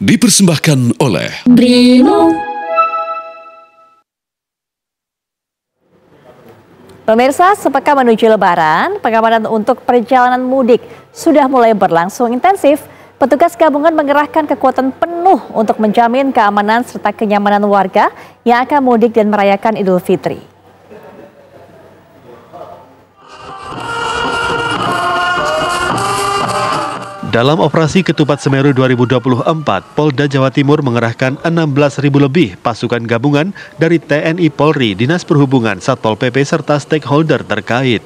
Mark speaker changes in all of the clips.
Speaker 1: dipersembahkan oleh
Speaker 2: Brimo. Pemirsa, sepekan menuju Lebaran, pengamanan untuk perjalanan mudik sudah mulai berlangsung intensif. Petugas gabungan mengerahkan kekuatan penuh untuk menjamin keamanan serta kenyamanan warga yang akan mudik dan merayakan Idul Fitri.
Speaker 3: Dalam operasi Ketupat Semeru 2024, Polda Jawa Timur mengerahkan 16.000 lebih pasukan gabungan dari TNI Polri, Dinas Perhubungan, Satpol PP, serta stakeholder terkait.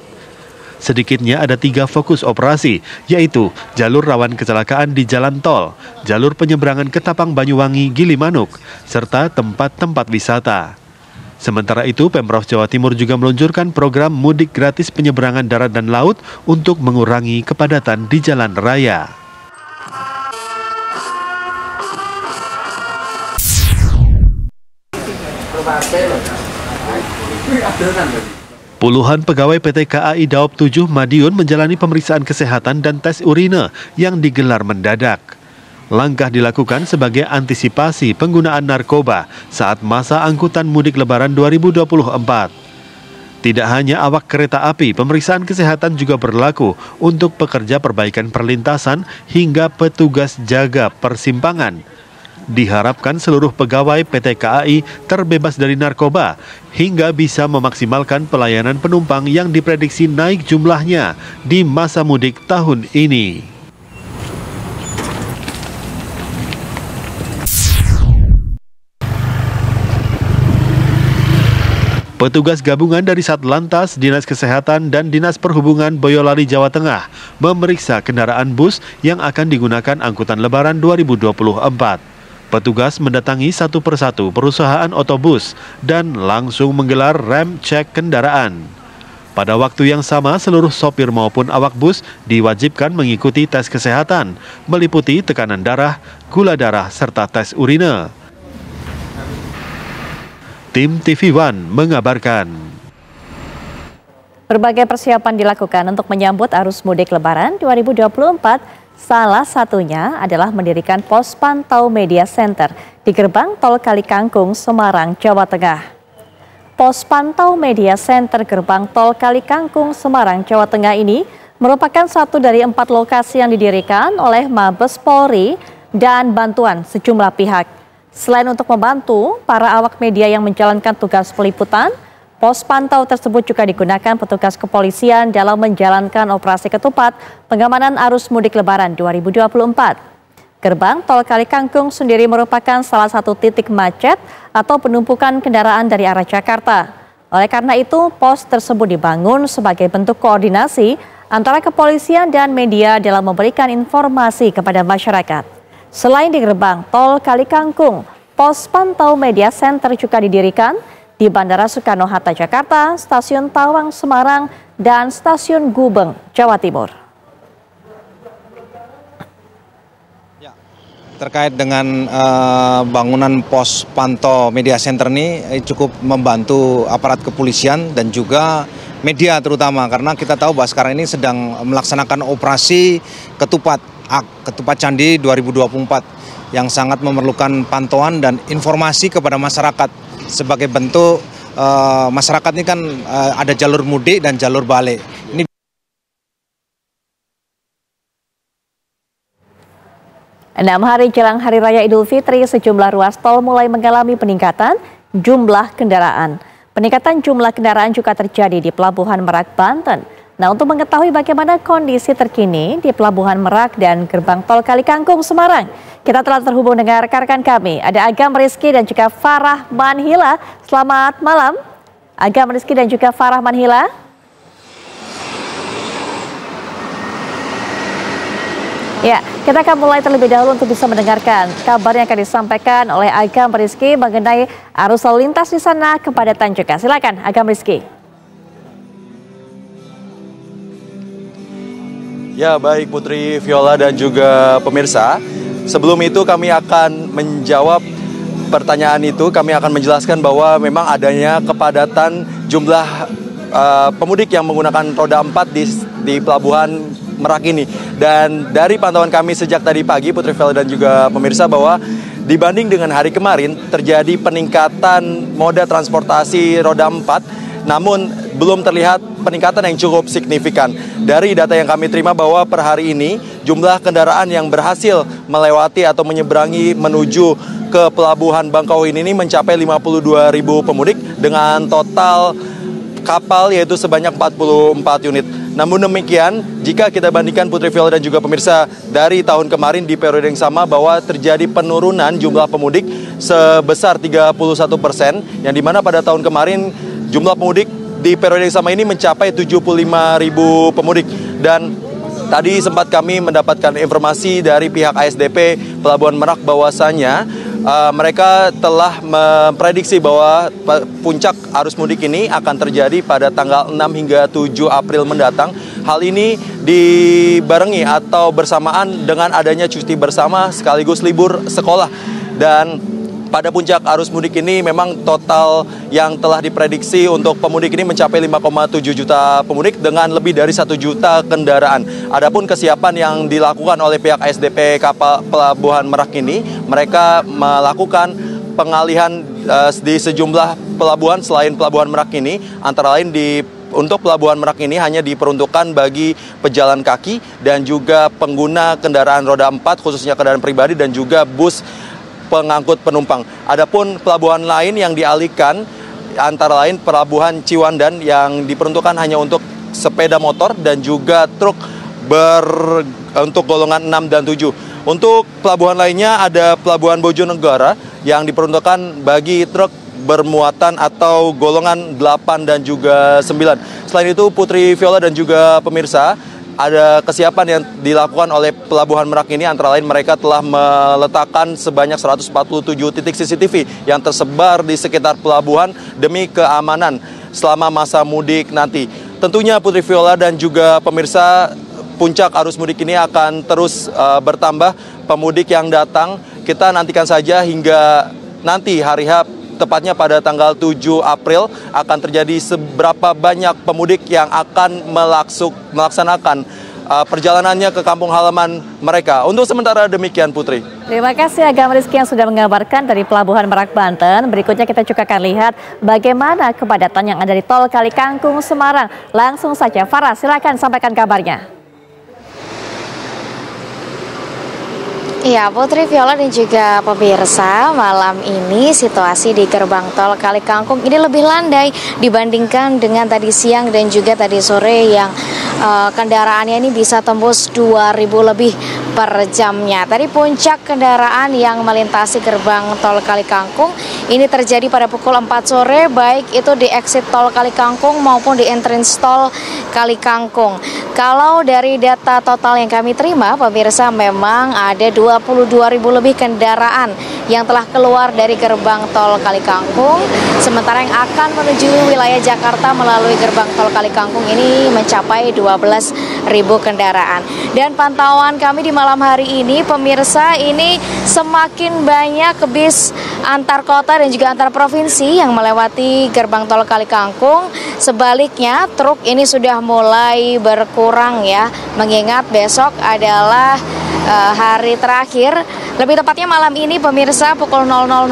Speaker 3: Sedikitnya ada 3 fokus operasi, yaitu jalur rawan kecelakaan di jalan tol, jalur penyeberangan Ketapang Banyuwangi Gilimanuk, serta tempat-tempat wisata. Sementara itu, Pemprov Jawa Timur juga meluncurkan program mudik gratis penyeberangan darat dan laut untuk mengurangi kepadatan di jalan raya. Puluhan pegawai PT KAI Daop 7 Madiun menjalani pemeriksaan kesehatan dan tes urine yang digelar mendadak. Langkah dilakukan sebagai antisipasi penggunaan narkoba saat masa angkutan mudik Lebaran 2024. Tidak hanya awak kereta api, pemeriksaan kesehatan juga berlaku untuk pekerja perbaikan perlintasan hingga petugas jaga persimpangan. Diharapkan seluruh pegawai PT KAI terbebas dari narkoba hingga bisa memaksimalkan pelayanan penumpang yang diprediksi naik jumlahnya di masa mudik tahun ini. Petugas gabungan dari Satlantas, Dinas Kesehatan, dan Dinas Perhubungan Boyolali, Jawa Tengah memeriksa kendaraan bus yang akan digunakan angkutan Lebaran 2024. Petugas mendatangi satu persatu perusahaan otobus dan langsung menggelar rem cek kendaraan. Pada waktu yang sama, seluruh sopir maupun awak bus diwajibkan mengikuti tes kesehatan, meliputi tekanan darah, gula darah, serta tes urine. Tim TV One mengabarkan.
Speaker 2: Berbagai persiapan dilakukan untuk menyambut arus mudik Lebaran 2024. Salah satunya adalah mendirikan pos pantau media center di gerbang tol Kalikangkung, Semarang, Jawa Tengah. Pos pantau media center gerbang tol Kalikangkung, Semarang, Jawa Tengah ini merupakan satu dari 4 lokasi yang didirikan oleh Mabes Polri dan bantuan sejumlah pihak. Selain untuk membantu para awak media yang menjalankan tugas peliputan, pos pantau tersebut juga digunakan petugas kepolisian dalam menjalankan operasi ketupat pengamanan arus mudik Lebaran 2024. Gerbang tol Kalikangkung sendiri merupakan salah satu titik macet atau penumpukan kendaraan dari arah Jakarta. Oleh karena itu, pos tersebut dibangun sebagai bentuk koordinasi antara kepolisian dan media dalam memberikan informasi kepada masyarakat. Selain di gerbang tol Kalikangkung, pos pantau media center juga didirikan di Bandara Soekarno-Hatta Jakarta, Stasiun Tawang Semarang, dan Stasiun Gubeng, Jawa Timur.
Speaker 4: Ya, terkait dengan bangunan pos pantau media center ini cukup membantu aparat kepolisian dan juga media terutama, karena kita tahu bahwa sekarang ini sedang melaksanakan operasi Ketupat Candi 2024 yang sangat memerlukan pantauan dan informasi kepada masyarakat sebagai bentuk masyarakat ini kan ada jalur mudik dan jalur balik. Ini
Speaker 2: 6 hari jelang Hari Raya Idul Fitri, sejumlah ruas tol mulai mengalami peningkatan jumlah kendaraan. Peningkatan jumlah kendaraan juga terjadi di Pelabuhan Merak, Banten. Nah, untuk mengetahui bagaimana kondisi terkini di Pelabuhan Merak dan Gerbang Tol Kalikangkung, Semarang, kita telah terhubung dengan rekan kami. Ada Agam Rizky dan juga Farah Manhila. Selamat malam, Agam Rizky dan juga Farah Manhila. Ya, kita akan mulai terlebih dahulu untuk bisa mendengarkan kabar yang akan disampaikan oleh Agam Rizky mengenai arus lalu lintas di sana, kepadatan juga. Silakan, Agam Rizky.
Speaker 5: Ya, baik Putri, Viola, dan juga pemirsa. Sebelum itu kami akan menjawab pertanyaan itu. Kami akan menjelaskan bahwa memang adanya kepadatan jumlah pemudik yang menggunakan roda 4 di Pelabuhan Merak ini. Dan dari pantauan kami sejak tadi pagi, Putri Viola dan juga pemirsa, bahwa dibanding dengan hari kemarin terjadi peningkatan moda transportasi roda 4, namun belum terlihat peningkatan yang cukup signifikan. Dari data yang kami terima bahwa per hari ini jumlah kendaraan yang berhasil melewati atau menyeberangi menuju ke Pelabuhan Bangkauheni ini mencapai 52.000 pemudik dengan total kapal yaitu sebanyak 44 unit. Namun demikian, jika kita bandingkan Putri Viola dan juga pemirsa dari tahun kemarin di periode yang sama, bahwa terjadi penurunan jumlah pemudik sebesar 31%, yang dimana pada tahun kemarin jumlah pemudik di periode yang sama ini mencapai 75.000 pemudik. Dan tadi sempat kami mendapatkan informasi dari pihak ASDP Pelabuhan Merak bahwasanya mereka telah memprediksi bahwa puncak arus mudik ini akan terjadi pada tanggal 6 hingga 7 April mendatang. Hal ini dibarengi atau bersamaan dengan adanya cuti bersama sekaligus libur sekolah. Dan pada puncak arus mudik ini memang total yang telah diprediksi untuk pemudik ini mencapai 5,7 juta pemudik dengan lebih dari 1 juta kendaraan. Adapun kesiapan yang dilakukan oleh pihak SDP kapal Pelabuhan Merak ini, mereka melakukan pengalihan di sejumlah pelabuhan selain Pelabuhan Merak ini, antara lain untuk Pelabuhan Merak ini hanya diperuntukkan bagi pejalan kaki dan juga pengguna kendaraan roda 4, khususnya kendaraan pribadi dan juga bus pengangkut penumpang. Adapun pelabuhan lain yang dialihkan antara lain Pelabuhan Ciwandan yang diperuntukkan hanya untuk sepeda motor dan juga truk untuk golongan 6 dan 7. Untuk pelabuhan lainnya ada Pelabuhan Bojonegara yang diperuntukkan bagi truk bermuatan atau golongan 8 dan juga 9. Selain itu, Putri Viola dan juga pemirsa, ada kesiapan yang dilakukan oleh Pelabuhan Merak ini, antara lain mereka telah meletakkan sebanyak 147 titik CCTV yang tersebar di sekitar pelabuhan demi keamanan selama masa mudik nanti. Tentunya Putri Viola dan juga pemirsa, puncak arus mudik ini akan terus bertambah pemudik yang datang. Kita nantikan saja hingga nanti hari H, tepatnya pada tanggal 7 April, akan terjadi seberapa banyak pemudik yang akan melaksanakan perjalanannya ke kampung halaman mereka. Untuk sementara demikian, Putri.
Speaker 2: Terima kasih Agam Rizky yang sudah mengabarkan dari Pelabuhan Merak, Banten. Berikutnya kita juga akan lihat bagaimana kepadatan yang ada di Tol Kali Kangkung, Semarang. Langsung saja, Farah, silakan sampaikan kabarnya.
Speaker 1: Ya, Putri Viola dan juga pemirsa, malam ini situasi di gerbang tol Kali Kangkung ini lebih landai dibandingkan dengan tadi siang dan juga tadi sore yang kendaraannya ini bisa tembus 2.000 lebih per jamnya. Tadi puncak kendaraan yang melintasi gerbang tol Kali Kangkung ini terjadi pada pukul 4 sore, baik itu di exit tol Kali Kangkung maupun di entrance tol Kali Kangkung. Kalau dari data total yang kami terima, pemirsa, memang ada 22.000 lebih kendaraan yang telah keluar dari gerbang tol Kali Kangkung, sementara yang akan menuju wilayah Jakarta melalui gerbang tol Kali Kangkung ini mencapai 12.000 kendaraan. Dan pantauan kami di malam hari ini, pemirsa, ini semakin banyak bis antar kota dan juga antar provinsi yang melewati gerbang tol Kali Kangkung. Sebaliknya, truk ini sudah mulai berkurang ya, mengingat besok adalah hari terakhir. Lebih tepatnya malam ini, pemirsa, pukul 00.00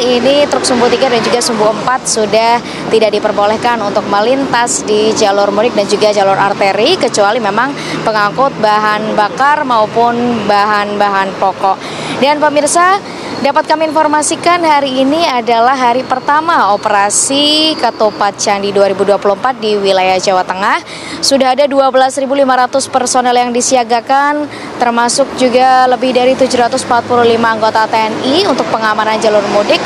Speaker 1: ini truk sumbu 3 dan juga sumbu 4 sudah tidak diperbolehkan untuk melintas di jalur mudik dan juga jalur arteri, kecuali memang pengangkut bahan bakar maupun bahan-bahan pokok. Dan pemirsa, dapat kami informasikan hari ini adalah hari pertama operasi Ketupat Candi 2024 di wilayah Jawa Tengah. Sudah ada 12.500 personel yang disiagakan, termasuk juga lebih dari 745 anggota TNI untuk pengamanan jalur mudik.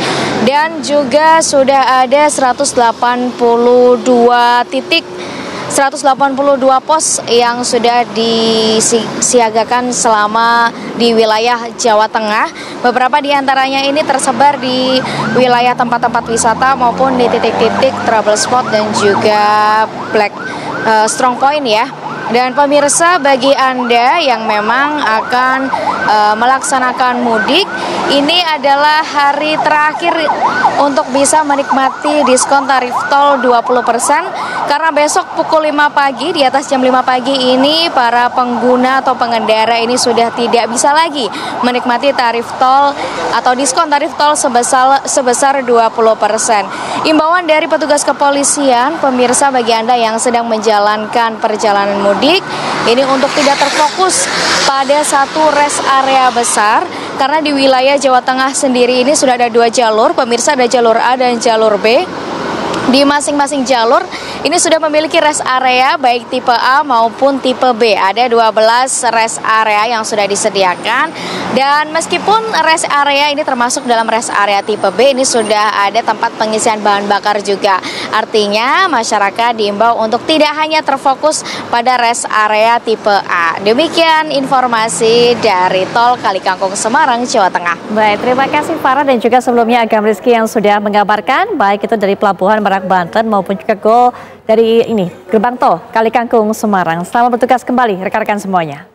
Speaker 1: Dan juga sudah ada 182 pos yang sudah disiagakan selama di wilayah Jawa Tengah. Beberapa di antaranya ini tersebar di wilayah tempat-tempat wisata maupun di titik-titik trouble spot dan juga strong point ya. Dan pemirsa, bagi Anda yang memang akan melaksanakan mudik, ini adalah hari terakhir untuk bisa menikmati diskon tarif tol 20%. Karena besok pukul 5 pagi, di atas jam 5 pagi ini para pengguna atau pengendara ini sudah tidak bisa lagi menikmati tarif tol atau diskon tarif tol sebesar 20%. Imbauan dari petugas kepolisian, pemirsa, bagi Anda yang sedang menjalankan perjalanan mudik, ini untuk tidak terfokus pada satu rest area besar, karena di wilayah Jawa Tengah sendiri ini sudah ada 2 jalur, pemirsa, ada jalur A dan jalur B. Di masing-masing jalur ini sudah memiliki rest area baik tipe A maupun tipe B. Ada 12 rest area yang sudah disediakan, dan meskipun rest area ini termasuk dalam rest area tipe B, ini sudah ada tempat pengisian bahan bakar juga. Artinya masyarakat diimbau untuk tidak hanya terfokus pada rest area tipe A. Demikian informasi dari Tol Kalikangkung Semarang, Jawa Tengah.
Speaker 2: Baik, terima kasih Farah, dan juga sebelumnya Agam Rizky yang sudah mengabarkan baik itu dari Pelabuhan Merak Banten maupun juga Gol dari Gerbang Tol Kalikangkung Semarang. Selamat bertugas kembali rekan-rekan semuanya.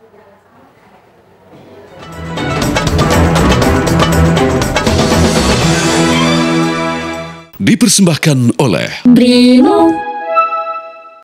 Speaker 6: Dipersembahkan oleh Brimo.